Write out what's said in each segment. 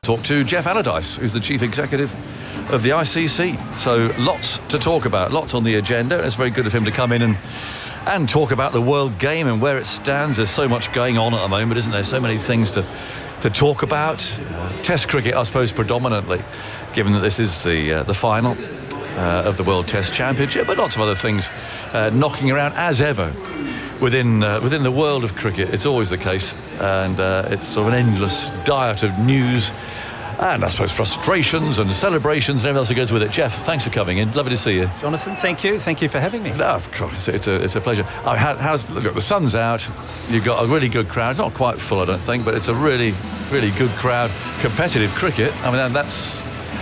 talk to Jeff Allardyce, who's the Chief Executive of the ICC. So lots to talk about, lots on the agenda. It's very good of him to come in and talk about the world game and where it stands. There's so much going on at the moment, isn't there? So many things to talk about. Test cricket, I suppose, predominantly, given that this is the final of the World Test Championship, but lots of other things knocking around as ever within the world of cricket. It's always the case, and it's sort of an endless diet of news and I suppose frustrations and celebrations and everything else that goes with it. Jeff, thanks for coming in. Lovely to see you. Jonathan, thank you for having me. No, of course, it's a pleasure. Look, the sun's out. You've got a really good crowd. It's not quite full, I don't think, but it's a really, really good crowd. Competitive cricket. I mean, that's.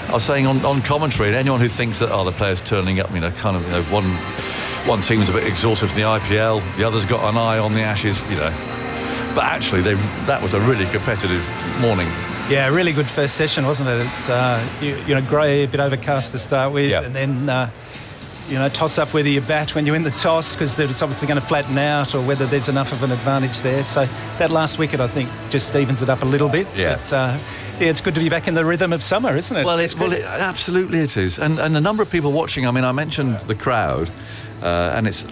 I was saying on commentary, and anyone who thinks that the players turning up, one team's a bit exhausted from the IPL, the other's got an eye on the Ashes, But actually, that was a really competitive morning. Yeah, really good first session, wasn't it? It's grey, a bit overcast to start with, and then toss up whether you bat when you're in the toss, because it's obviously going to flatten out, or whether there's enough of an advantage there. So that last wicket, I think, just evens it up a little bit. Yeah. But, it's good to be back in the rhythm of summer, isn't it? Well, absolutely it is. And the number of people watching, I mean, I mentioned the crowd, and it's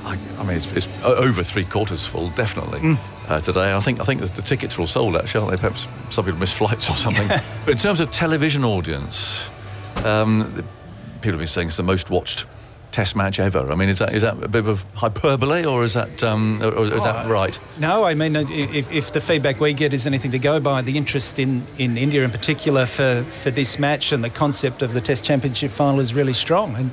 over 3/4 full, definithave today. I think the tickets are all sold, actually, aren't they? Perhaps some people miss flights or something. But in terms of television audience, people have been saying it's the most watched Test match ever. I mean, is that a bit of hyperbole, or is that that right? No, I mean, if the feedback we get is anything to go by, the interest in India in particular for this match and the concept of the Test Championship final is really strong.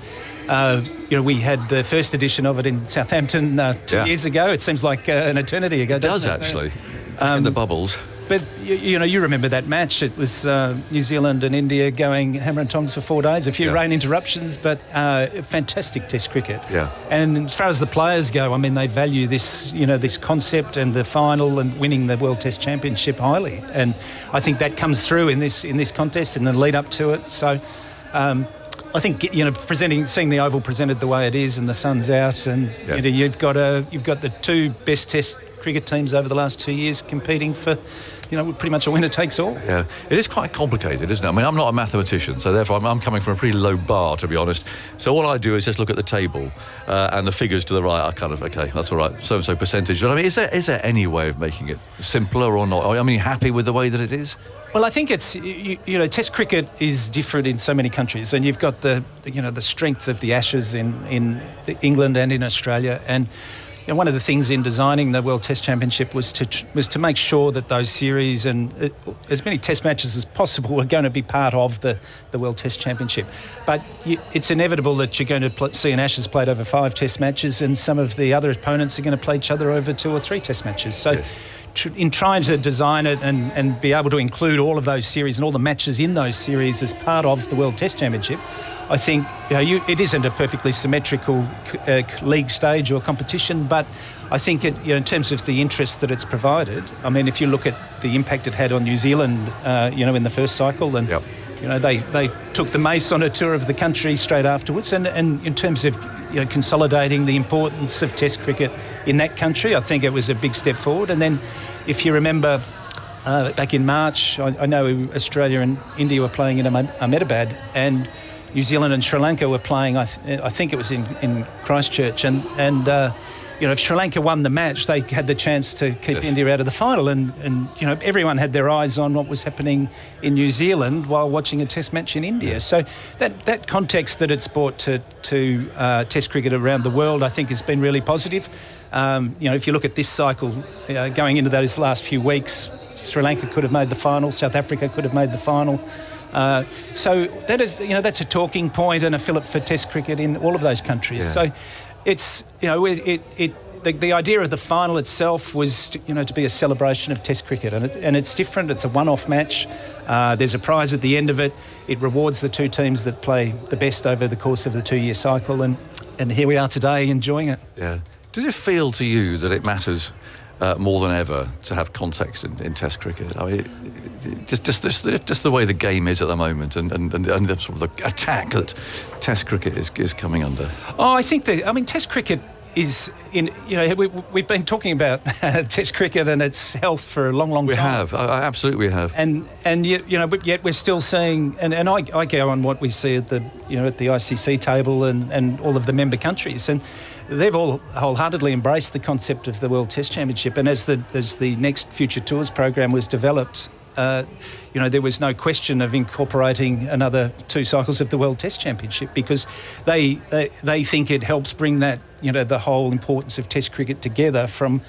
And we had the first edition of it in Southampton 2 years ago. It seems like an eternity ago. It does actually. In the bubbles. But you remember that match. It was New Zealand and India going hammer and tongs for 4 days. A few rain interruptions, but fantastic Test cricket. Yeah. And as far as the players go, I mean, they value this, this concept and the final and winning the World Test Championship highly. And I think that comes through in this contest and the lead up to it. So. I think seeing the Oval presented the way it is, and the sun's out, and you've got the two best Test cricket teams over the last 2 years competing for, pretty much a winner takes all. Yeah, it is quite complicated, isn't it? I mean, I'm not a mathematician, so therefore I'm coming from a pretty low bar, to be honest. So all I do is just look at the table and the figures to the right. I kind of, okay, that's all right, so-and-so percentage. But I mean, is there any way of making it simpler or not? I mean, happy with the way that it is? Well, I think it's, Test cricket is different in so many countries, and you've got the strength of the Ashes in England and in Australia, and one of the things in designing the World Test Championship was to make sure that those series and as many Test matches as possible are going to be part of the World Test Championship. But it's inevitable that you're going to see an Ashes played over 5 Test matches, and some of the other opponents are going to play each other over 2 or 3 Test matches. So. Yes. In trying to design it and be able to include all of those series and all the matches in those series as part of the World Test Championship, I think it isn't a perfectly symmetrical league stage or competition, but I think in terms of the interest that it's provided, I mean, if you look at the impact it had on New Zealand, in the first cycle, and they took the mace on a tour of the country straight afterwards, and in terms of consolidating the importance of Test cricket in that country, I think it was a big step forward. And then, if you remember, back in March, I know Australia and India were playing in Ahmedabad, and New Zealand and Sri Lanka were playing. I think it was in Christchurch, and if Sri Lanka won the match, they had the chance to keep India out of the final, and everyone had their eyes on what was happening in New Zealand while watching a Test match in India. So that context that it's brought to Test cricket around the world, I think, has been really positive. If you look at this cycle, going into those last few weeks, Sri Lanka could have made the final, South Africa could have made the final. So that is, that's a talking point and a fillip for Test cricket in all of those countries. Yeah. So it's, the idea of the final itself was, to be a celebration of Test cricket, and it's different. It's a one-off match. There's a prize at the end of it. It rewards the two teams that play the best over the course of the 2-year cycle, and here we are today enjoying it. Yeah. Does it feel to you that it matters more than ever to have context in Test cricket? I mean, just the way the game is at the moment, and the sort of the attack that Test cricket is coming under. Oh, I think Test cricket is in. We've been talking about Test cricket and its health for a long time. We have, absolutely, we have. And yet we're still seeing, and I go on what we see at the ICC table and all of the member countries, and they've all wholeheartedly embraced the concept of the World Test Championship. And as the next Future Tours program was developed, there was no question of incorporating another 2 cycles of the World Test Championship, because they think it helps bring that, the whole importance of Test cricket together from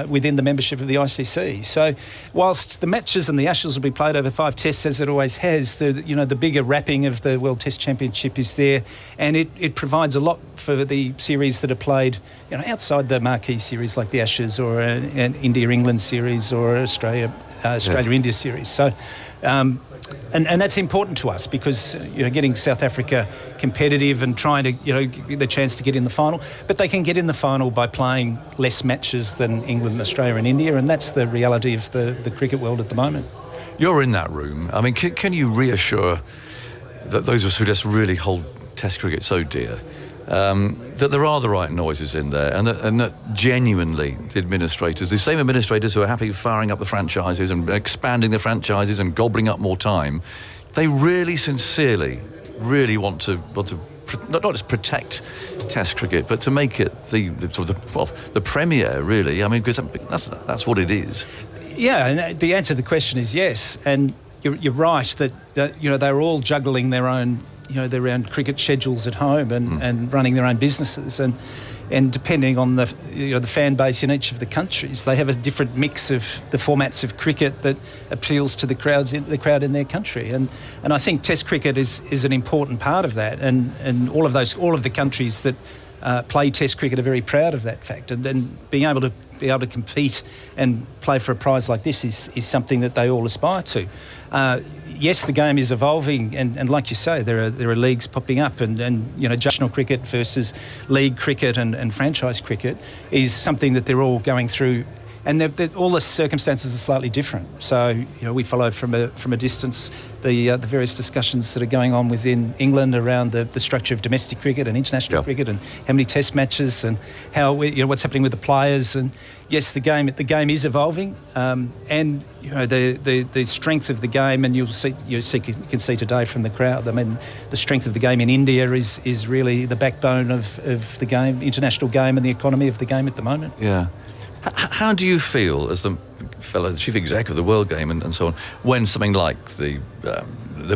within the membership of the ICC. So whilst the matches and the Ashes will be played over 5 tests, as it always has, the bigger wrapping of the World Test Championship is there, and it provides a lot for the series that are played, outside the marquee series like the Ashes or an India-England series or Australia-India series. So, and that's important to us, because getting South Africa competitive and trying to get the chance to get in the final, but they can get in the final by playing less matches than England, Australia, and India, and that's the reality of the cricket world at the moment. You're in that room. I mean, can you reassure that those of us who just really hold Test cricket so dear, that there are the right noises in there, and that genuinely the administrators, the same administrators who are happy firing up the franchises and expanding the franchises and gobbling up more time, they really sincerely want to not just protect Test cricket, but to make it the premier, really. I mean, because that's what it is. Yeah, and the answer to the question is yes. And you're right that they're all juggling their own cricket schedules at home and running their own businesses, and depending on the fan base in each of the countries, they have a different mix of the formats of cricket that appeals to the crowd in their country, and I think Test cricket is an important part of that, and all of the countries that play Test cricket are very proud of that fact, and then being able to compete and play for a prize like this is something that they all aspire to. Yes, the game is evolving, and like you say, there are leagues popping up, and national cricket versus league cricket and franchise cricket is something that they're all going through, and all the circumstances are slightly different. So we follow from a distance the various discussions that are going on within England around the structure of domestic cricket and international cricket, and how many Test matches, and how what's happening with the players. And yes, the game is evolving, and the strength of the game, and you can see today from the crowd. I mean, the strength of the game in India is really the backbone of the game, international game, and the economy of the game at the moment. Yeah. How do you feel, as the fellow chief exec of the World Game and so on, when something like the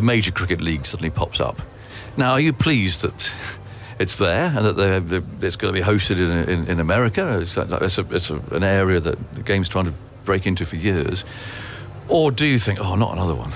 major cricket league suddenly pops up? Now, are you pleased that it's there and that it's going to be hosted in America? It's an area that the game's trying to break into for years. Or do you think, not another one?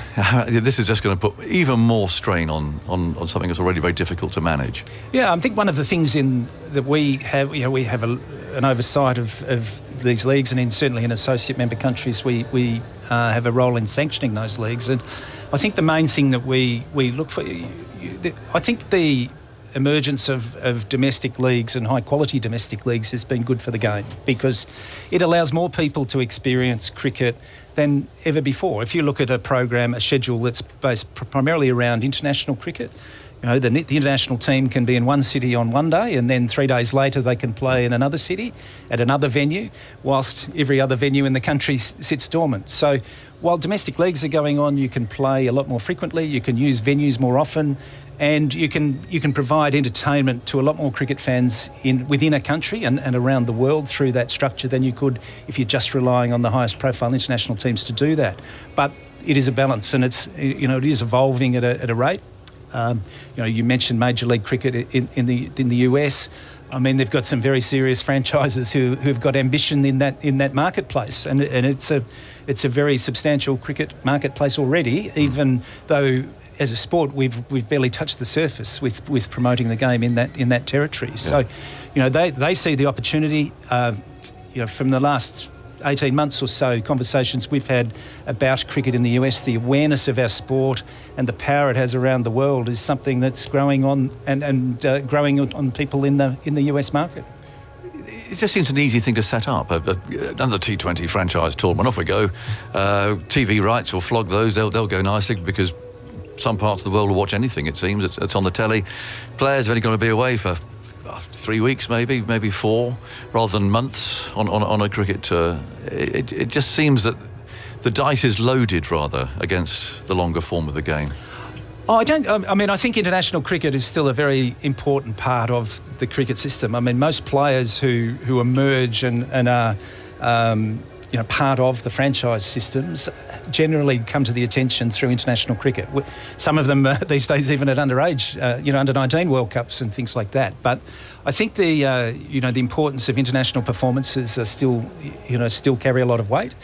This is just going to put even more strain on something that's already very difficult to manage? Yeah, I think one of the things that we have, we have an oversight of these leagues, and certainly in associate member countries, we have a role in sanctioning those leagues. And I think the main thing that we look for, I think the emergence of domestic leagues and high-quality domestic leagues has been good for the game, because it allows more people to experience cricket than ever before. If you look at a schedule that's based primarily around international cricket, the international team can be in one city on one day, and then 3 days later they can play in another city at another venue, whilst every other venue in the country sits dormant. So while domestic leagues are going on, you can play a lot more frequently, you can use venues more often, and you can provide entertainment to a lot more cricket fans within a country and around the world through that structure than you could if you're just relying on the highest profile international teams to do that. But it is a balance, and it is evolving at a rate. You mentioned Major League Cricket in the US. I mean, they've got some very serious franchises who've got ambition in that marketplace, and it's a very substantial cricket marketplace already, even though as a sport we've barely touched the surface with promoting the game in that territory. Yeah. So, they see the opportunity. From the last 18 months or so, conversations we've had about cricket in the US, the awareness of our sport and the power it has around the world is something that's growing on and growing on people in the US market. It just seems an easy thing to set up. Another T20 franchise tournament, off we go. TV rights will flog those. They'll go nicely, because some parts of the world will watch anything, it seems. It's on the telly. Players are only going to be away for 3 weeks, maybe 4, rather than months on a cricket tour. It just seems that the dice is loaded rather against the longer form of the game. Oh, I think international cricket is still a very important part of the cricket system. I mean, most players who emerge and are part of the franchise systems generally come to the attention through international cricket. Some of them these days even at underage, under 19 World Cups and things like that. But I think the importance of international performances are still carry a lot of weight,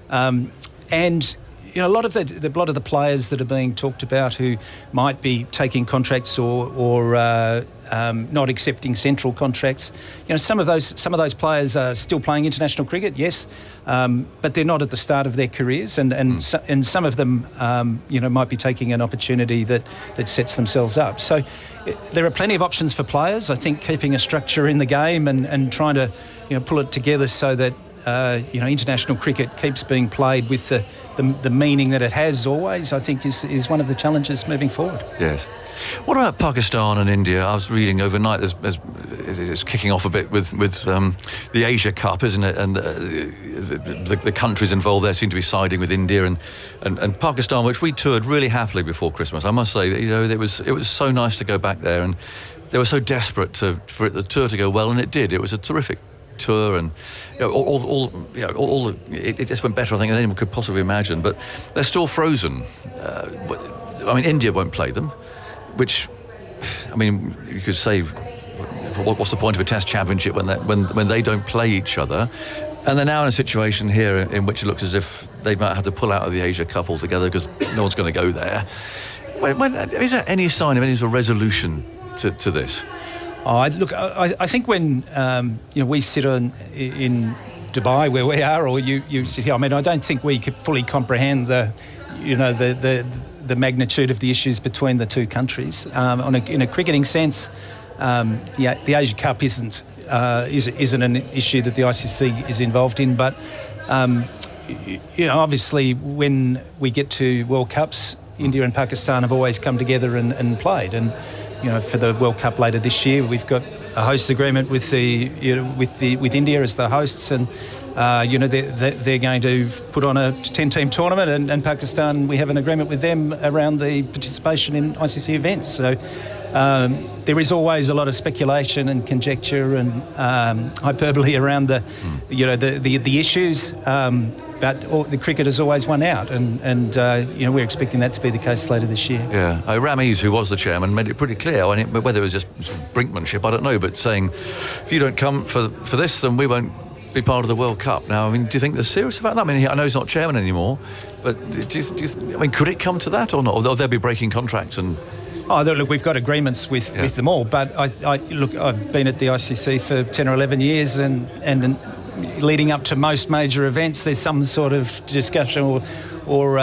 and. A lot of the players that are being talked about who might be taking contracts or not accepting central contracts, some of those players are still playing international cricket, yes, but they're not at the start of their careers, and some of them, might be taking an opportunity that sets themselves up. So there are plenty of options for players. I think keeping a structure in the game and trying to pull it together so that international cricket keeps being played with the meaning that it has always, I think is one of the challenges moving forward. Yes. What about Pakistan and India? I was reading overnight, it's kicking off a bit with the Asia Cup, isn't it? And the countries involved there seem to be siding with India and Pakistan, which we toured really happily before Christmas. I must say that it was so nice to go back there, and they were so desperate for the tour to go well, and it did. It was a terrific tour, and it just went better, I think, than anyone could possibly imagine. But they're still frozen. India won't play them, which, you could say, what's the point of a Test championship when they don't play each other? And they're now in a situation here in which it looks as if they might have to pull out of the Asia Cup altogether because no one's going to go there. Is there any sign of any sort of resolution to this? I think when we sit in Dubai where we are, or you sit here, I don't think we could fully comprehend the magnitude of the issues between the two countries. In a cricketing sense, the Asia Cup isn't an issue that the ICC is involved in, but obviously when we get to World Cups, India and Pakistan have always come together and played. And for the World Cup later this year, we've got a host agreement with India as the hosts, and they're going to put on a 10-team tournament, and Pakistan, we have an agreement with them around the participation in ICC events. So there is always a lot of speculation and conjecture and hyperbole around the issues. But the cricket has always won out, and we're expecting that to be the case later this year. Yeah, Ramiz, who was the chairman, made it pretty clear. Whether it was just brinkmanship, I don't know, but saying if you don't come for this, then we won't be part of the World Cup. Now, do you think they're serious about that? I know he's not chairman anymore, but could it come to that or not? Or they'll be breaking contracts and. Oh, look, we've got agreements with them all, but I've been at the ICC for 10 or 11 years, and leading up to most major events, there's some sort of discussion or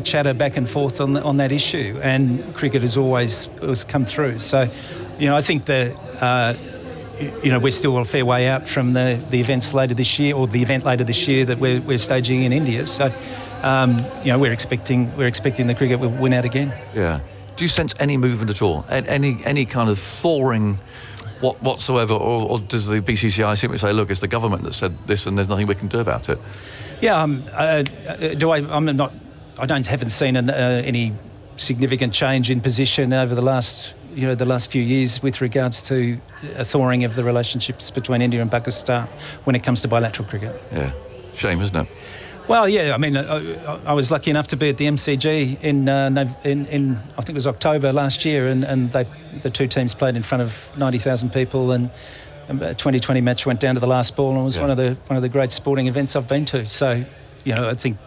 chatter back and forth on that issue, and cricket has always come through. So, I think that we're still a fair way out from the events later this year, or the event later this year that we're staging in India. So, we're expecting the cricket will win out again. Yeah. Do you sense any movement at all? Any kind of thawing whatsoever? Or does the BCCI simply say, look, it's the government that said this and there's nothing we can do about it? Yeah, I haven't seen any significant change in position over the last few years with regards to a thawing of the relationships between India and Pakistan when it comes to bilateral cricket. Yeah, shame, isn't it? Well, yeah, I was lucky enough to be at the MCG in I think it was October last year, and the two teams played in front of 90,000 people, and a 2020 match went down to the last ball, and it was one of the great sporting events I've been to. So, I think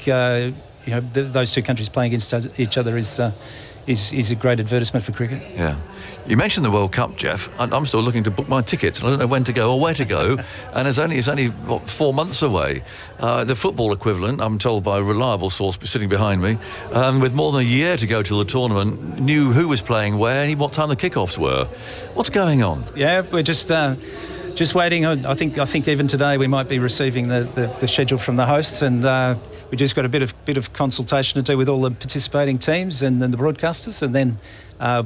those two countries playing against each other is a great advertisement for cricket. Yeah. You mentioned the World Cup, Jeff. I'm still looking to book my tickets. I don't know when to go or where to go. And it's only 4 months away. The football equivalent, I'm told by a reliable source sitting behind me, with more than a year to go till the tournament, knew who was playing where and what time the kickoffs were. What's going on? Yeah, we're just waiting. I think even today we might be receiving the schedule from the hosts, and we just got a bit of consultation to do with all the participating teams and then the broadcasters, and then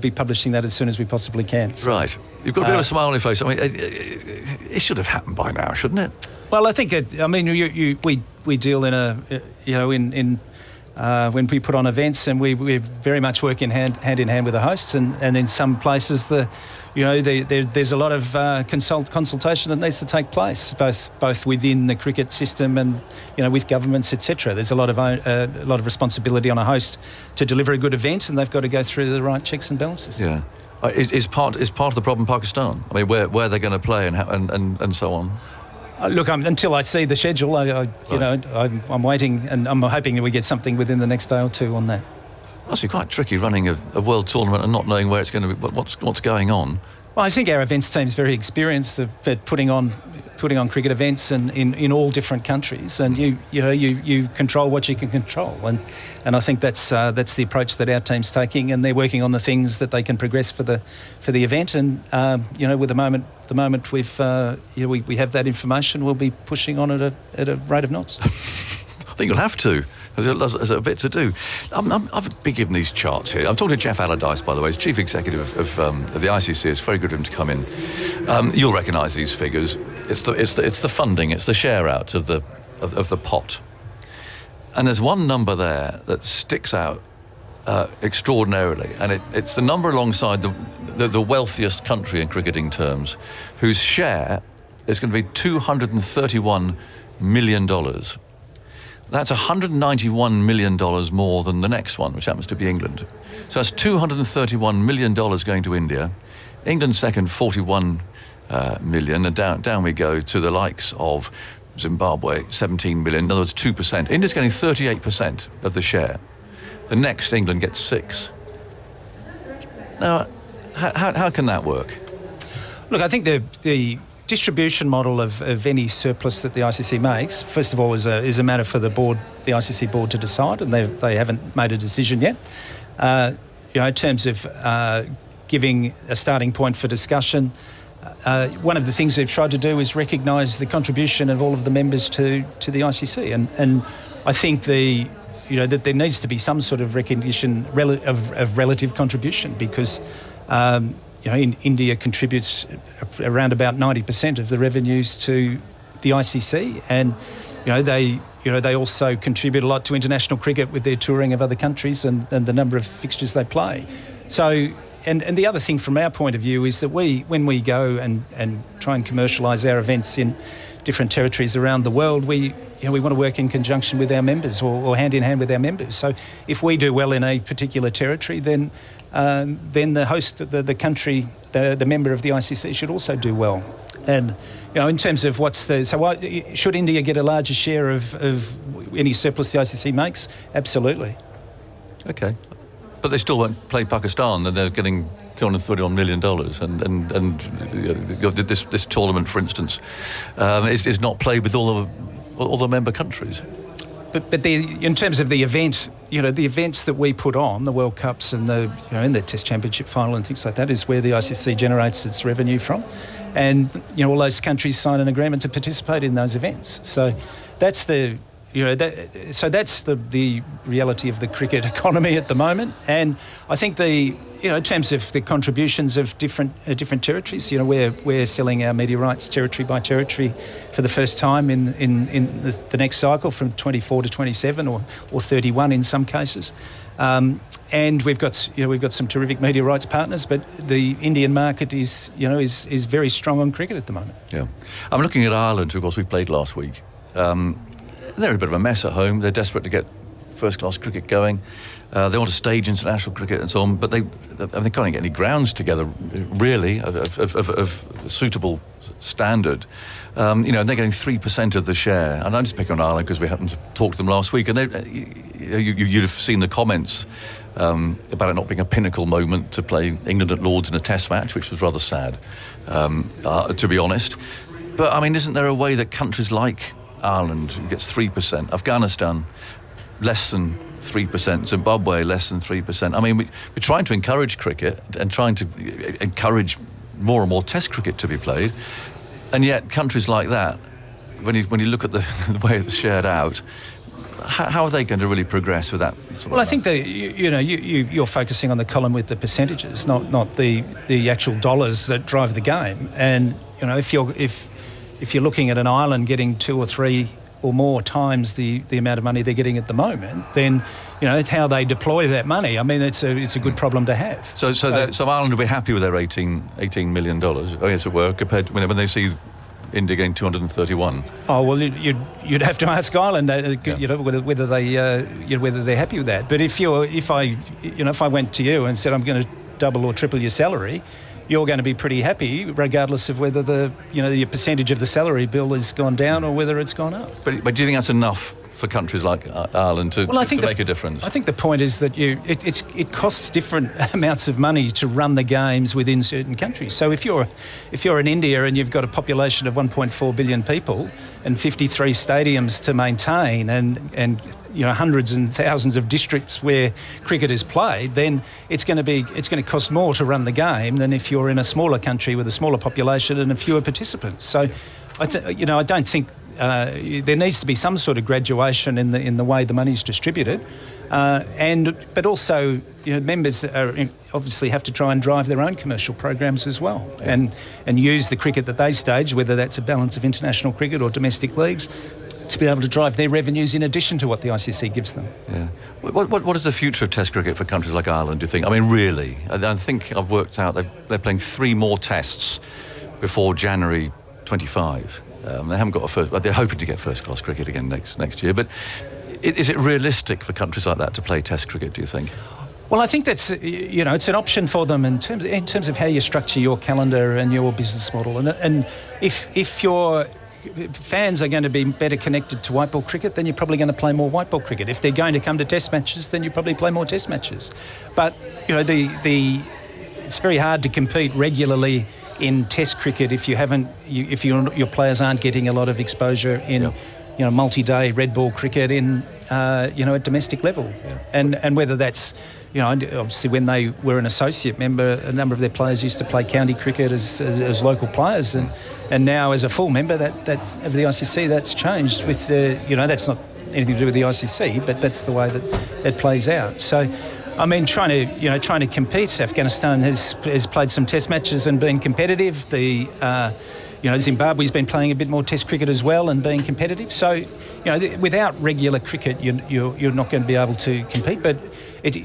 be publishing that as soon as we possibly can. So, right. You've got a bit of a smile on your face. I mean, it should have happened by now, shouldn't it? Well, I think we deal in when we put on events, and we very much work hand in hand with the hosts, and in some places there's a lot of consultation that needs to take place, both within the cricket system and with governments, etc. There's a lot of responsibility on a host to deliver a good event, and they've got to go through the right checks and balances. Yeah, is part of the problem Pakistan? I mean, where they're going to play and so on. Look, until I see the schedule, I'm waiting, and I'm hoping that we get something within the next day or two on that. Must be quite tricky running a world tournament and not knowing where it's going to be, what's going on. Well, I think our events team's very experienced at putting on cricket events in all different countries, and you control what you can control, and I think that's the approach that our team's taking, and they're working on the things that they can progress for the event, and with the moment we have that information, we'll be pushing on at a rate of knots. I think you'll have to. There's a bit to do. I've been given these charts here. I'm talking to Jeff Allardyce, by the way. He's Chief Executive of the ICC. It's very good of him to come in. You'll recognise these figures. It's the funding. It's the share out of the pot. And there's one number there that sticks out extraordinarily, and it's the number alongside the wealthiest country in cricketing terms, whose share is going to be $231 million. That's $191 million more than the next one, which happens to be England. So that's $231 million going to India. England second, 41 million, and down we go to the likes of Zimbabwe, 17 million. In other words, 2%. India's getting 38% of the share. The next, England gets 6%. Now, how can that work? Look, I think the distribution model of any surplus that the ICC makes, first of all, is a matter for the ICC board to decide, and they haven't made a decision yet. In terms of giving a starting point for discussion, one of the things they've tried to do is recognise the contribution of all of the members to the ICC, and I think that there needs to be some sort of recognition of relative contribution, because India contributes around about 90% of the revenues to the ICC, and they also contribute a lot to international cricket with their touring of other countries and the number of fixtures they play. So, and the other thing from our point of view is that when we go and try and commercialise our events in different territories around the world, we want to work in conjunction with our members or hand in hand with our members. So if we do well in a particular territory, then the host, the country, the member of the ICC should also do well. And in terms of should India get a larger share of any surplus the ICC makes? Absolutely. Okay, but they still won't play Pakistan, and they're getting $231 million, and this tournament, for instance, is not played with all the member countries. But in terms of the event, the events that we put on, the World Cups and in the Test Championship final and things like that, is where the ICC generates its revenue from, and all those countries sign an agreement to participate in those events. So that's the reality of the cricket economy at the moment, and I think in terms of the contributions of different territories, we're selling our media rights territory by territory for the first time in the next cycle, from 24 to 27 or 31 in some cases, and we've got some terrific media rights partners, but the Indian market is very strong on cricket at the moment. Yeah, I'm looking at Ireland, who of course we played last week. They're in a bit of a mess at home. They're desperate to get first-class cricket going. They want to stage international cricket and so on, but they can't get any grounds together, really, of suitable standard. And they're getting 3% of the share. And I'm just picking on Ireland because we happened to talk to them last week, and you'd have seen the comments about it not being a pinnacle moment to play England at Lord's in a Test match, which was rather sad, to be honest. But, I mean, isn't there a way that countries like Ireland gets 3%, Afghanistan less than 3%, Zimbabwe less than 3%. I mean, we're trying to encourage cricket and trying to encourage more and more Test cricket to be played, and yet countries like that, when you look at the way it's shared out, how are they going to really progress with that? Well, I think that you're focusing on the column with the percentages, not the actual dollars that drive the game. And if you're looking at an island getting 2 or 3 or more times the amount of money they're getting at the moment, then it's how they deploy that money. I mean, it's a good problem to have. So Ireland will be happy with their $18 million, as it were, compared when they see India getting 231. Oh well, you'd have to ask Ireland, whether they're happy with that. But if I went to you and said I'm going to double or triple your salary, you're going to be pretty happy, regardless of whether your percentage of the salary bill has gone down or whether it's gone up. But do you think that's enough for countries like Ireland to make a difference? I think the point is that it costs different amounts of money to run the games within certain countries. So if you're in India and you've got a population of 1.4 billion people and 53 stadiums to maintain and hundreds and thousands of districts where cricket is played, then it's going to cost more to run the game than if you're in a smaller country with a smaller population and a fewer participants. So I don't think there needs to be some sort of graduation in the way the money's distributed, but also members obviously have to try and drive their own commercial programs as well, and use the cricket that they stage, whether that's a balance of international cricket or domestic leagues, to be able to drive their revenues in addition to what the ICC gives them. Yeah. What is the future of Test cricket for countries like Ireland, do you think? I mean, really? I think I've worked out they're playing 3 more tests before January 25. They haven't got they're hoping to get first-class cricket again next year. But is it realistic for countries like that to play Test cricket, do you think? Well, I think that's it's an option for them in terms of how you structure your calendar and your business model. And if your fans are going to be better connected to white ball cricket, then you're probably going to play more white ball cricket. If they're going to come to Test matches, then you probably play more Test matches. But it's very hard to compete regularly in Test cricket if your players aren't getting a lot of exposure in multi-day red ball cricket in at domestic level, and whether that's obviously when they were an associate member, a number of their players used to play county cricket as local players, and now as a full member that of the ICC, that's changed with that's not anything to do with the ICC, but that's the way that it plays out. So I mean, trying to compete. Afghanistan has played some Test matches and been competitive. Zimbabwe's been playing a bit more Test cricket as well and being competitive. So, without regular cricket, you're not going to be able to compete. But it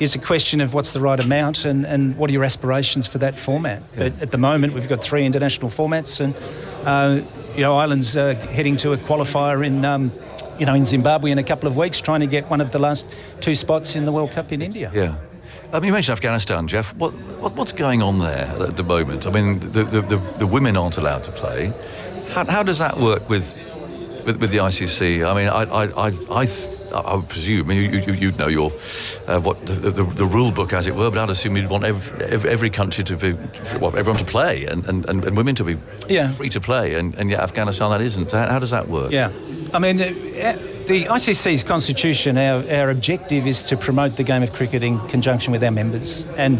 is a question of what's the right amount and what are your aspirations for that format. Yeah. But at the moment, we've got 3 international formats, and Ireland's heading to a qualifier in Zimbabwe in a couple of weeks, trying to get one of the last 2 spots in the World Cup in India. Yeah. You mentioned Afghanistan, Jeff. What's going on there at the moment? I mean, the women aren't allowed to play. How does that work with the ICC? I mean, I would presume you'd know your the rule book, as it were, but I'd assume you'd want every country to be everyone to play and women to be free to play, and yet Afghanistan that isn't. How does that work? Yeah, I mean, the ICC's constitution, our objective is to promote the game of cricket in conjunction with our members, and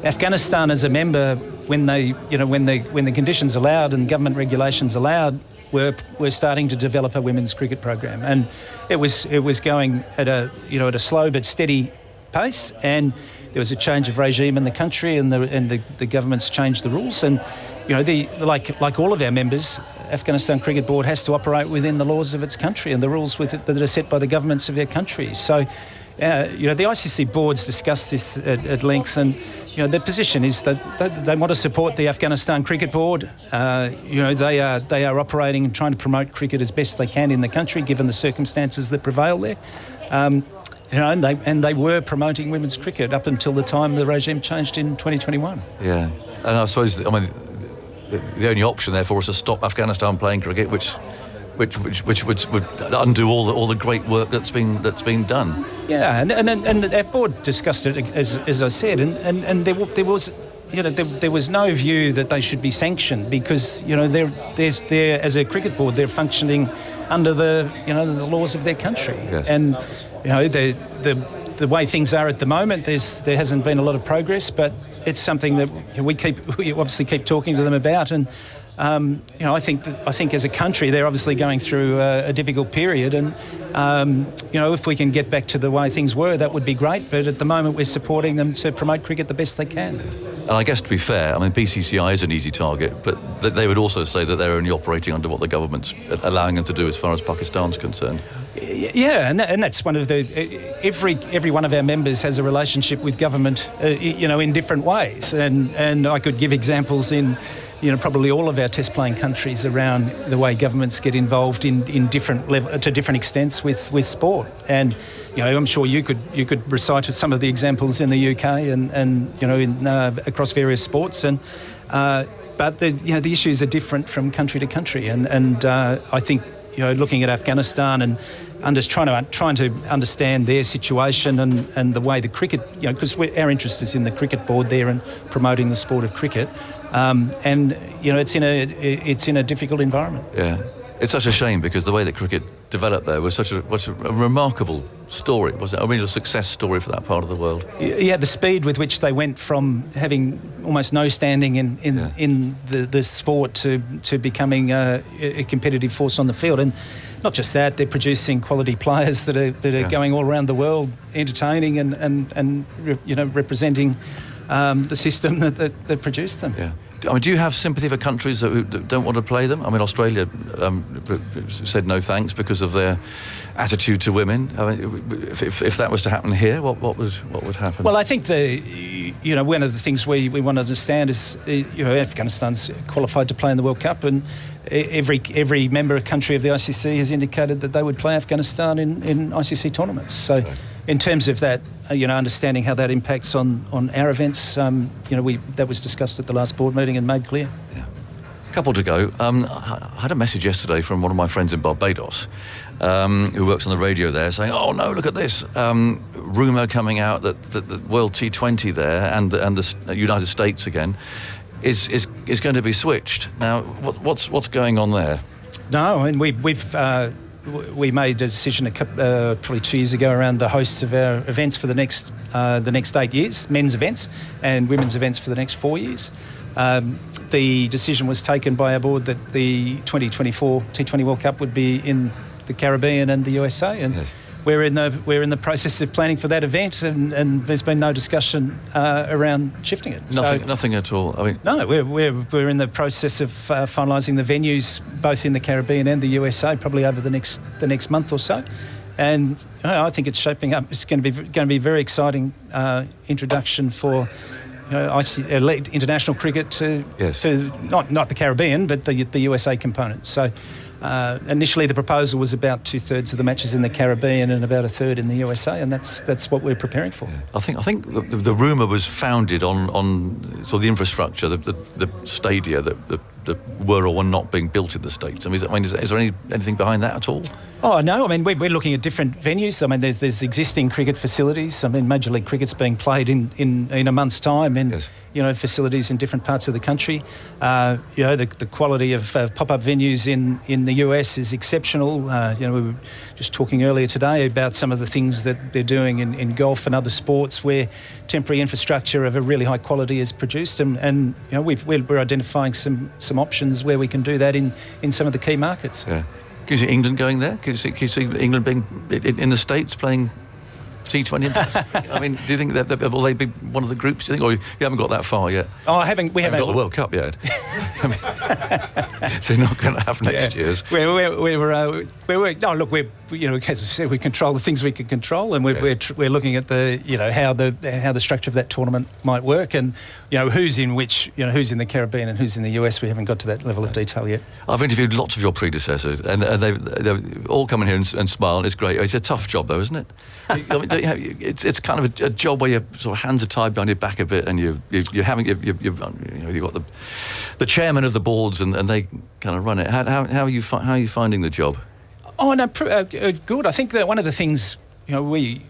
Afghanistan as a member, when the conditions allowed and government regulations allowed, we're starting to develop a women's cricket program, and it was going at a slow but steady pace, and there was a change of regime in the country, and the government's changed the rules, and like all of our members, Afghanistan Cricket Board has to operate within the laws of its country and the rules that are set by the governments of their countries. So, the ICC boards discussed this at length, and their position is that they want to support the Afghanistan Cricket Board. They are operating and trying to promote cricket as best they can in the country, given the circumstances that prevail there. And they were promoting women's cricket up until the time the regime changed in 2021. Yeah, and I suppose the only option therefore is to stop Afghanistan playing cricket, which would undo all the great work that's been done. Yeah, and our board discussed it as I said, and there was no view that they should be sanctioned, because they're as a cricket board, they're functioning under the laws of their country. Yes. And the way things are at the moment, there hasn't been a lot of progress, but it's something that we obviously keep talking to them about, and I think as a country they're obviously going through a difficult period, and if we can get back to the way things were, that would be great. But at the moment, we're supporting them to promote cricket the best they can. And I guess, to be fair, I mean, BCCI is an easy target, but they would also say that they're only operating under what the government's allowing them to do as far as Pakistan's concerned. Yeah, and that's one of the... Every one of our members has a relationship with government, in different ways. And I could give examples in, probably all of our test-playing countries around the way governments get involved in different to different extents with sport. And, I'm sure you could recite some of the examples in the UK and across various sports. And but the issues are different from country to country. And I think, looking at Afghanistan and just trying to understand their situation and the way the cricket, because our interest is in the cricket board there and promoting the sport of cricket, and it's in a difficult environment. Yeah, it's such a shame because the way that cricket developed there was such a remarkable story, wasn't it? A real success story for that part of the world. Yeah, the speed with which they went from having almost no standing in the sport to becoming a competitive force on the field. And not just that, they're producing quality players that are going all around the world, entertaining and representing the system that produced them. Yeah. I mean, do you have sympathy for countries that don't want to play them? I mean, Australia said no thanks because of their attitude to women. I mean, if that was to happen here, what would happen? Well, I think one of the things we want to understand is Afghanistan's qualified to play in the World Cup, and every member country of the ICC has indicated that they would play Afghanistan in ICC tournaments. So, in terms of that, understanding how that impacts on our events, that was discussed at the last board meeting and made clear. Yeah. A couple to go. I had a message yesterday from one of my friends in Barbados, who works on the radio there, saying, "Oh no, look at this rumour coming out that the World T20 there and the United States again is going to be switched." Now, what's going on there? No, and we made a decision probably 2 years ago around the hosts of our events for the next 8 years, men's events and women's events for the next 4 years. The decision was taken by our board that the 2024 T20 World Cup would be in the Caribbean and the USA, and yes. We're in the process of planning for that event, and there's been no discussion around shifting it. Nothing at all. I mean, no, we're in the process of finalising the venues both in the Caribbean and the USA, probably over the next month or so, and I think it's shaping up. It's going to be a very exciting introduction for elite international cricket to not the Caribbean, but the USA component. So. Initially, the proposal was about 2/3 of the matches in the Caribbean and about 1/3 in the USA, and that's what we're preparing for. Yeah. I think the rumour was founded on sort of the infrastructure, the stadia that were or were not being built in the States. I mean, is there anything behind that at all? Oh no, I mean we're looking at different venues. I mean there's existing cricket facilities. I mean Major League Cricket's being played in a month's time in facilities in different parts of the country. The quality of pop-up venues in the US is exceptional. We were just talking earlier today about some of the things that they're doing in golf and other sports where temporary infrastructure of a really high quality is produced, and we're identifying some options where we can do that in some of the key markets. Yeah. Can you see England going there? Can you see England being in the States playing T20? I mean, do you think that will they be one of the groups? Do you think, or you haven't got that far yet? Oh, we haven't got the World Cup yet. So you're not going to have next year's. As I said, we control the things we can control, and we're looking at how the structure of that tournament might work, and who's in the Caribbean and who's in the US. We haven't got to that level of detail yet. I've interviewed lots of your predecessors, and they all come in here and smile, and it's great. It's a tough job, though, isn't it? It's kind of a job where your sort of hands are tied behind your back a bit, and you've got the chairman of the boards, and they kind of run it. How are you finding the job? Oh no, good. I think that one of the things we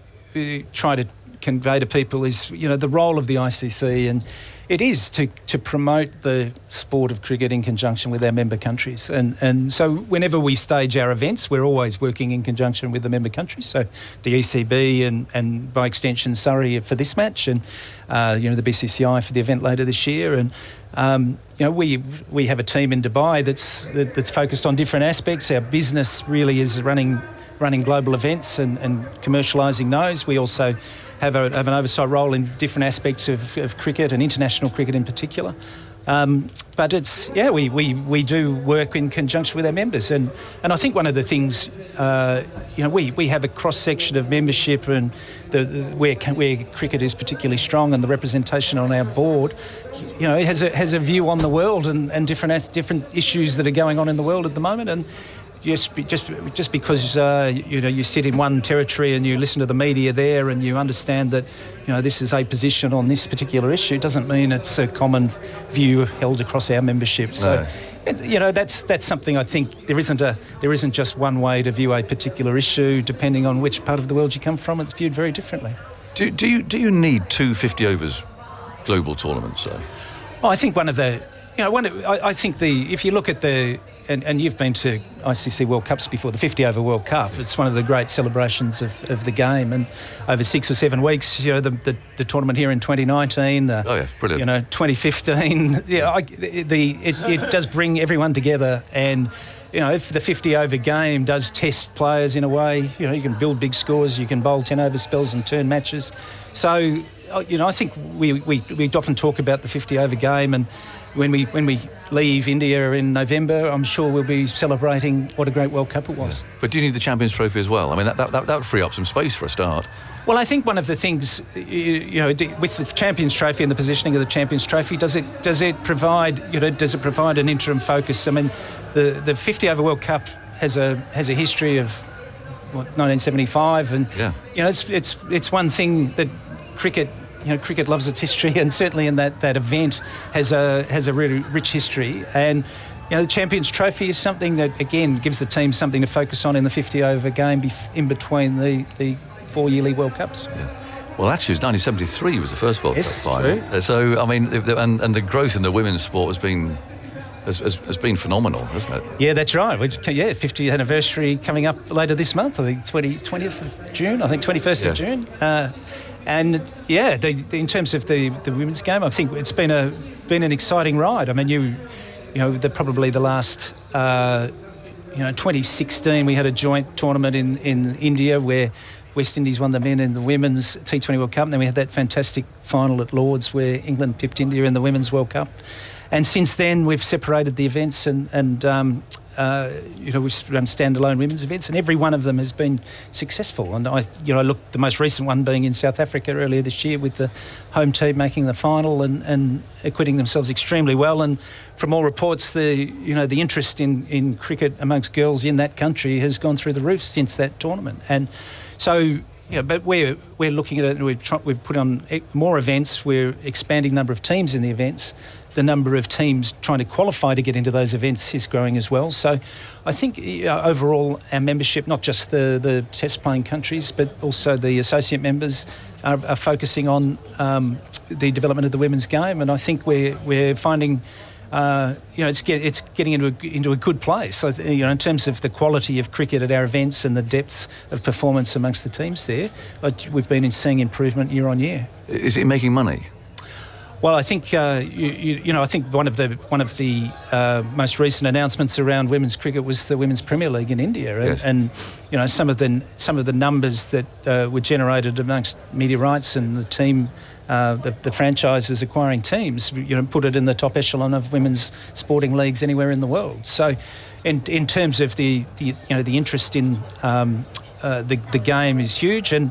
try to convey to people is the role of the ICC, and It is to promote the sport of cricket in conjunction with our member countries. And so whenever we stage our events, we're always working in conjunction with the member countries. So the ECB and by extension Surrey for this match, and the BCCI for the event later this year. And we have a team in Dubai that's focused on different aspects. Our business really is running global events and commercialising those. We also have an oversight role in different aspects of cricket and international cricket in particular. But we do work in conjunction with our members, and I think one of the things we have a cross section of membership and where cricket is particularly strong, and the representation on our board, has a view on the world and different issues that are going on in the world at the moment. And just because you sit in one territory and you listen to the media there and you understand that this is a position on this particular issue, doesn't mean it's a common view held across our membership. So, that's something I think there isn't just one way to view a particular issue. Depending on which part of the world you come from, it's viewed very differently. Do you need two 50 overs global tournaments? Well, I think if you look at and you've been to ICC World Cups before, the 50 over World Cup, it's one of the great celebrations of the game, and over 6 or 7 weeks, the tournament here in 2019, brilliant. 2015, it does bring everyone together. And if the 50 over game does test players in a way, you can build big scores, you can bowl 10 over spells and turn matches. So I think we often talk about the 50 over game, and when we leave India in November, I'm sure we'll be celebrating what a great World Cup it was. Yeah. But do you need the Champions Trophy as well? I mean, that would free up some space for a start. Well, I think one of the things, with the Champions Trophy and the positioning of the Champions Trophy, does it provide an interim focus? I mean, the 50 over World Cup has a history of 1975, and it's one thing that cricket loves its history, and certainly in that event has a really rich history. And the Champions Trophy is something that again gives the team something to focus on in the 50 over game in between the 4 yearly World Cups. Yeah. Well, actually, 1973 was the first World Cup final. True. So I mean, and the growth in the women's sport has been phenomenal, hasn't it? Yeah, that's right. 50th anniversary coming up later this month. I think 20th of June. I think 21st of June. And in terms of the women's game, I think it's been an exciting ride. I mean, probably the last 2016 we had a joint tournament in India where West Indies won the men and the women's T20 World Cup, and then we had that fantastic final at Lords where England pipped India in the women's World Cup. And since then we've separated the events and we've run standalone women's events, and every one of them has been successful. And I look, the most recent one being in South Africa earlier this year with the home team making the final and acquitting themselves extremely well. And from all reports, the interest in cricket amongst girls in that country has gone through the roof since that tournament. And so, but we're looking at it, and we've put on more events. We're expanding the number of teams in the events. The number of teams trying to qualify to get into those events is growing as well. So I think overall our membership, not just the test playing countries, but also the associate members are focusing on the development of the women's game. And I think we're finding it's getting into a good place. So in terms of the quality of cricket at our events and the depth of performance amongst the teams there, we've been seeing improvement year on year. Is it making money? Well, I think I think one of the most recent announcements around women's cricket was the Women's Premier League in India, yes. and some of the numbers that were generated amongst media rights and the team, the franchises acquiring teams, put it in the top echelon of women's sporting leagues anywhere in the world. So, in terms of the interest in the game is huge, and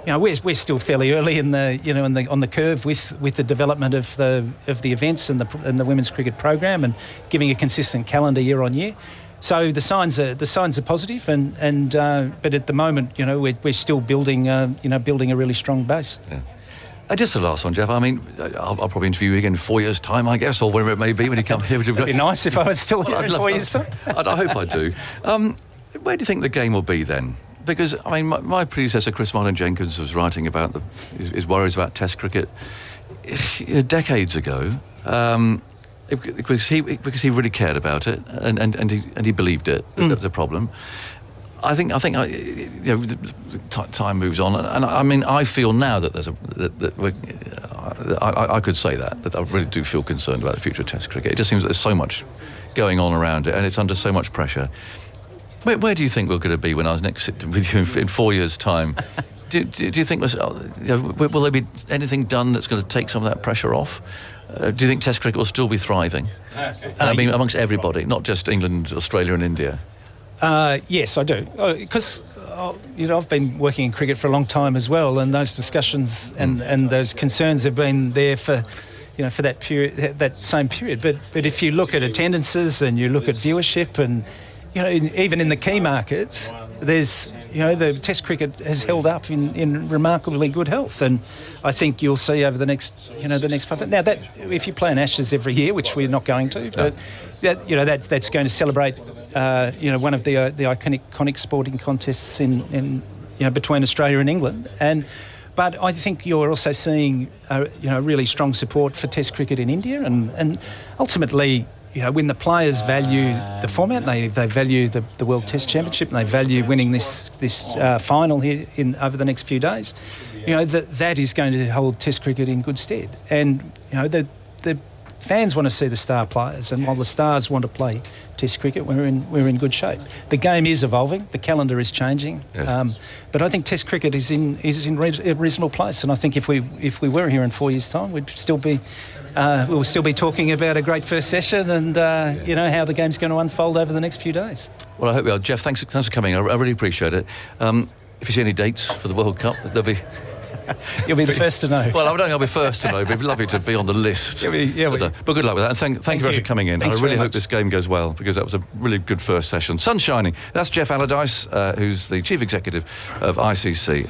we're still fairly early in on the curve with the development of the events and the women's cricket program, and giving a consistent calendar year on year. So the signs are positive, and but at the moment, we're still building a really strong base. Yeah. Just the last one, Jeff. I mean, I'll probably interview you again in 4 years' time, I guess, or whatever it may be when you come here. It'd be nice if I was still here in 4 years' time. I hope I do. Where do you think the game will be then? Because, I mean, my predecessor, Chris Martin-Jenkins, was writing about his worries about Test cricket. decades ago, because he really cared about it and he believed it, that there was a problem. I think time moves on, and I mean, I feel now that I could say that I really do feel concerned about the future of Test cricket. It just seems that there's so much going on around it, and it's under so much pressure. Where do you think we're going to be when I was next sitting with you in 4 years' time? Do you think will there be anything done that's going to take some of that pressure off? Do you think Test cricket will still be thriving? I mean, amongst everybody, not just England, Australia, and India. Yes, I do. Because I've been working in cricket for a long time as well, and those discussions and those concerns have been there for that period, that same period. But if you look at attendances and you look at viewership, and even in the key markets, there's the Test cricket has held up in remarkably good health, and I think you'll see over the next 5. Now that if you play an Ashes every year, which we're not going to, but that's going to celebrate one of the iconic sporting contests in between Australia and England, but I think you're also seeing really strong support for Test cricket in India, and ultimately, when the players value the format, they value the World Test Championship, and they value winning this final here over the next few days, that is going to hold Test cricket in good stead. And the fans want to see the star players, and while the stars want to play Test cricket, we're in good shape. The game is evolving, the calendar is changing, yes. But I think Test cricket is in a reasonable place, and I think if we were here in 4 years' time, we'll still be talking about a great first session and how the game's going to unfold over the next few days. Well, I hope we are. Jeff, thanks for coming. I really appreciate it. If you see any dates for the World Cup, there'll be... You'll be the first to know. Well, I don't think I'll be first to know, but it'd be lovely to be on the list. But good luck with that, and thank you very much for coming in. Thanks I really hope this game goes well, because that was a really good first session. Sun shining. That's Jeff Allardyce, who's the Chief Executive of ICC.